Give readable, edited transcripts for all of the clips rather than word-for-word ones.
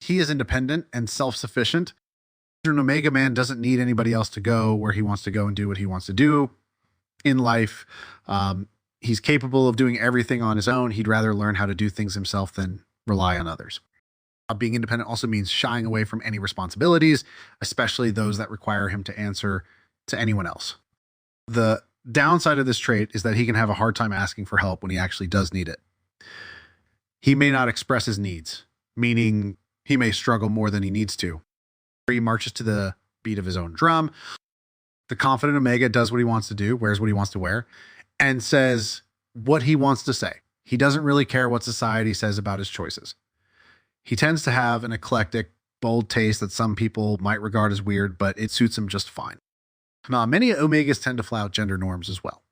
He is independent and self-sufficient. An Omega man doesn't need anybody else to go where he wants to go and do what he wants to do in life. He's capable of doing everything on his own. He'd rather learn how to do things himself than rely on others. Being independent also means shying away from any responsibilities, especially those that require him to answer to anyone else. The downside of this trait is that he can have a hard time asking for help when he actually does need it. He may not express his needs, meaning he may struggle more than he needs to. He marches to the beat of his own drum. The confident Omega does what he wants to do, wears what he wants to wear, and says what he wants to say. He doesn't really care what society says about his choices. He tends to have an eclectic, bold taste that some people might regard as weird, but it suits him just fine. Now, many Omegas tend to flout gender norms as well.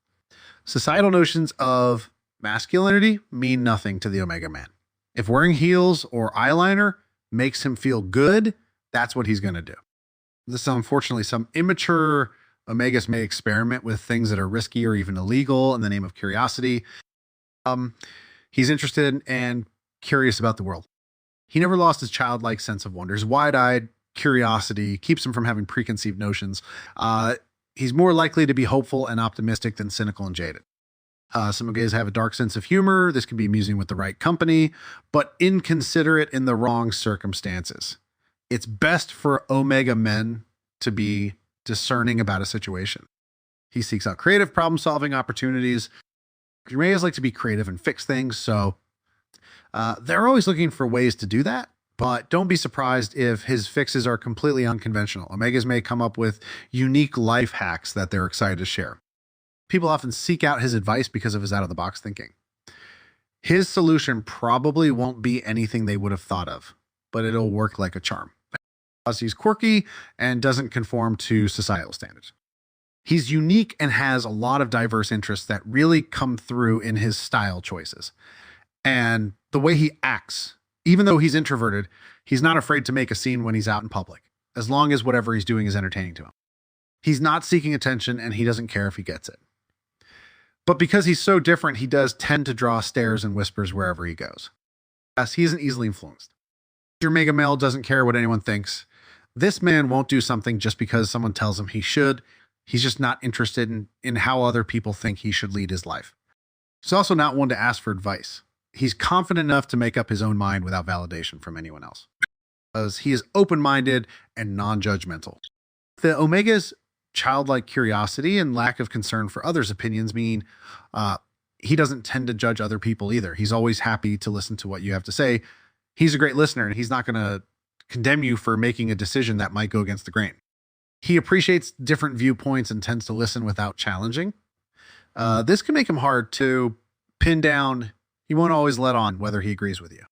Societal notions of masculinity mean nothing to the Omega man. If wearing heels or eyeliner makes him feel good, that's what he's going to do. This, unfortunately, some immature Omegas may experiment with things that are risky or even illegal in the name of curiosity. He's interested and curious about the world. He never lost his childlike sense of wonder. His wide-eyed curiosity keeps him from having preconceived notions. He's more likely to be hopeful and optimistic than cynical and jaded. Some Omegas have a dark sense of humor. This can be amusing with the right company, but inconsiderate in the wrong circumstances. It's best for Omega men to be discerning about a situation. He seeks out creative problem-solving opportunities. Omegas like to be creative and fix things, so they're always looking for ways to do that, but don't be surprised if his fixes are completely unconventional. Omegas may come up with unique life hacks that they're excited to share. People often seek out his advice because of his out-of-the-box thinking. His solution probably won't be anything they would have thought of, but it'll work like a charm. He's quirky and doesn't conform to societal standards. He's unique and has a lot of diverse interests that really come through in his style choices. And the way he acts, even though he's introverted, he's not afraid to make a scene when he's out in public, as long as whatever he's doing is entertaining to him. He's not seeking attention and he doesn't care if he gets it. But because he's so different, he does tend to draw stares and whispers wherever he goes. Yes, he isn't easily influenced. Your Omega male doesn't care what anyone thinks. This man won't do something just because someone tells him he should. He's just not interested in how other people think he should lead his life. He's also not one to ask for advice. He's confident enough to make up his own mind without validation from anyone else. Because he is open-minded and non-judgmental. The Omega's childlike curiosity and lack of concern for others' opinions mean he doesn't tend to judge other people either. He's always happy to listen to what you have to say. He's a great listener, and he's not going to condemn you for making a decision that might go against the grain. He appreciates different viewpoints and tends to listen without challenging. This can make him hard to pin down. He won't always let on whether he agrees with you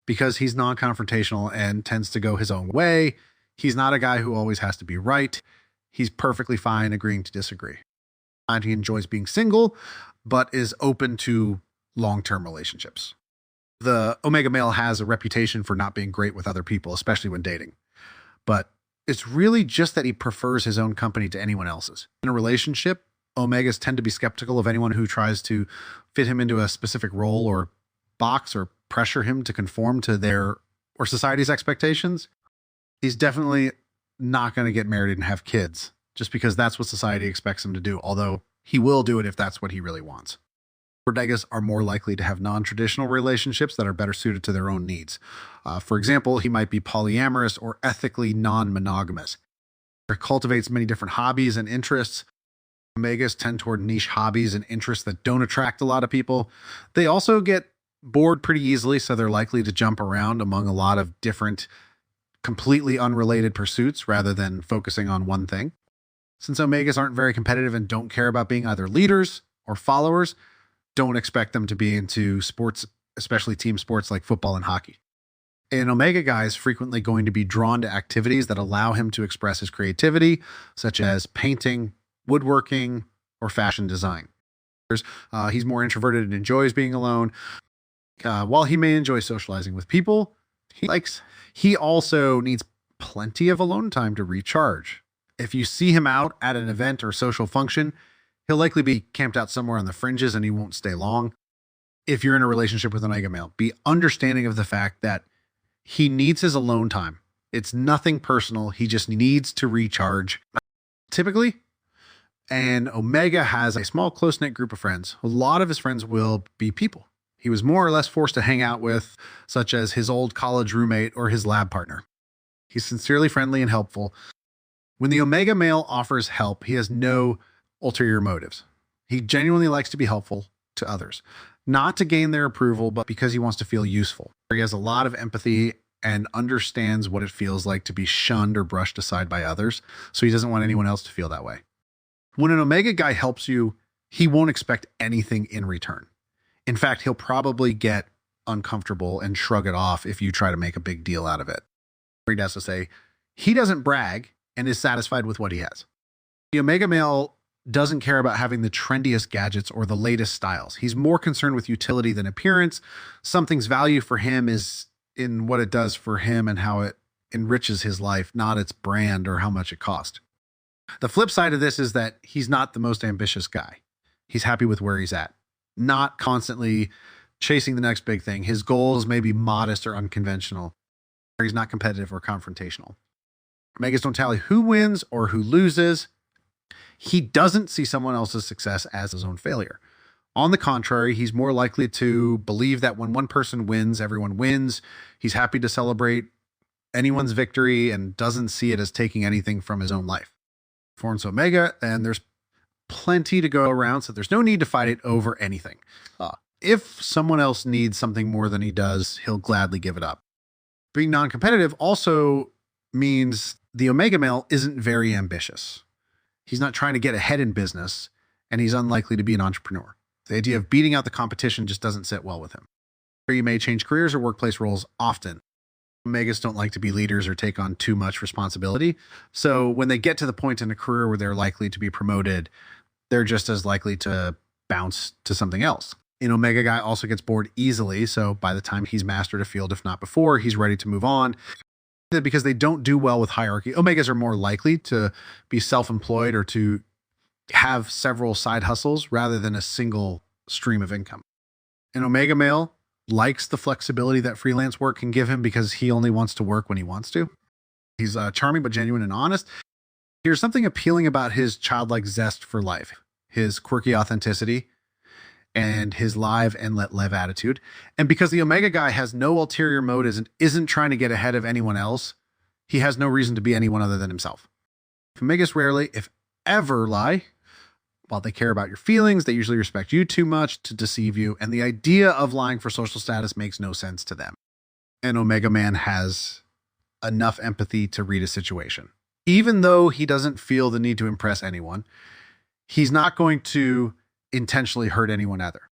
because he's non-confrontational and tends to go his own way. He's not a guy who always has to be right. He's perfectly fine agreeing to disagree. And he enjoys being single, but is open to long-term relationships. The Omega male has a reputation for not being great with other people, especially when dating. But it's really just that he prefers his own company to anyone else's. In a relationship, Omegas tend to be skeptical of anyone who tries to fit him into a specific role or box or pressure him to conform to their or society's expectations. He's definitely not going to get married and have kids just because that's what society expects him to do, although he will do it if that's what he really wants. Omegas are more likely to have non-traditional relationships that are better suited to their own needs. For example, he might be polyamorous or ethically non-monogamous. He cultivates many different hobbies and interests. Omegas tend toward niche hobbies and interests that don't attract a lot of people. They also get bored pretty easily, so they're likely to jump around among a lot of different, completely unrelated pursuits rather than focusing on one thing. Since Omegas aren't very competitive and don't care about being either leaders or followers, don't expect them to be into sports, especially team sports like football and hockey. An Omega guy is frequently going to be drawn to activities that allow him to express his creativity, such as painting, woodworking, or fashion design. He's more introverted and enjoys being alone. While he may enjoy socializing with people, he also needs plenty of alone time to recharge. If you see him out at an event or social function, he'll likely be camped out somewhere on the fringes and he won't stay long. If you're in a relationship with an Omega male, be understanding of the fact that He needs his alone time. It's nothing personal. He just needs to recharge. Typically, and Omega has a small, close-knit group of friends. A lot of his friends will be people he was more or less forced to hang out with, such as his old college roommate or his lab partner. He's sincerely friendly and helpful. When the Omega male offers help, he has no ulterior motives. He genuinely likes to be helpful to others, not to gain their approval, but because he wants to feel useful. He has a lot of empathy and understands what it feels like to be shunned or brushed aside by others, so he doesn't want anyone else to feel that way. When an Omega guy helps you, he won't expect anything in return. In fact, he'll probably get uncomfortable and shrug it off if you try to make a big deal out of it. He has to say, he doesn't brag and is satisfied with what he has. The Omega male doesn't care about having the trendiest gadgets or the latest styles. He's more concerned with utility than appearance. Something's value for him is in what it does for him and how it enriches his life, not its brand or how much it cost. The flip side of this is that he's not the most ambitious guy. He's happy with where he's at, not constantly chasing the next big thing. His goals may be modest or unconventional. He's not competitive or confrontational. Omegas don't tally who wins or who loses. He doesn't see someone else's success as his own failure. On the contrary, he's more likely to believe that when one person wins, everyone wins. He's happy to celebrate anyone's victory and doesn't see it as taking anything from his own life. For an Omega, and there's plenty to go around, so there's no need to fight it over anything. If someone else needs something more than he does, he'll gladly give it up. Being non-competitive also means the Omega male isn't very ambitious. He's not trying to get ahead in business, and he's unlikely to be an entrepreneur. The idea of beating out the competition just doesn't sit well with him. You may change careers or workplace roles often. Omegas don't like to be leaders or take on too much responsibility. So when they get to the point in a career where they're likely to be promoted, they're just as likely to bounce to something else. An Omega guy also gets bored easily. So by the time he's mastered a field, if not before, he's ready to move on. Because they don't do well with hierarchy, Omegas are more likely to be self-employed or to have several side hustles rather than a single stream of income. An Omega male likes the flexibility that freelance work can give him because he only wants to work when he wants to. He's charming but genuine and honest. There's something appealing about his childlike zest for life, his quirky authenticity, and his live and let live attitude. And because the Omega guy has no ulterior motives and isn't trying to get ahead of anyone else, he has no reason to be anyone other than himself. Omegas rarely, if ever, lie. While they care about your feelings, they usually respect you too much to deceive you, and the idea of lying for social status makes no sense to them. An Omega man has enough empathy to read a situation. Even though he doesn't feel the need to impress anyone, he's not going to intentionally hurt anyone either.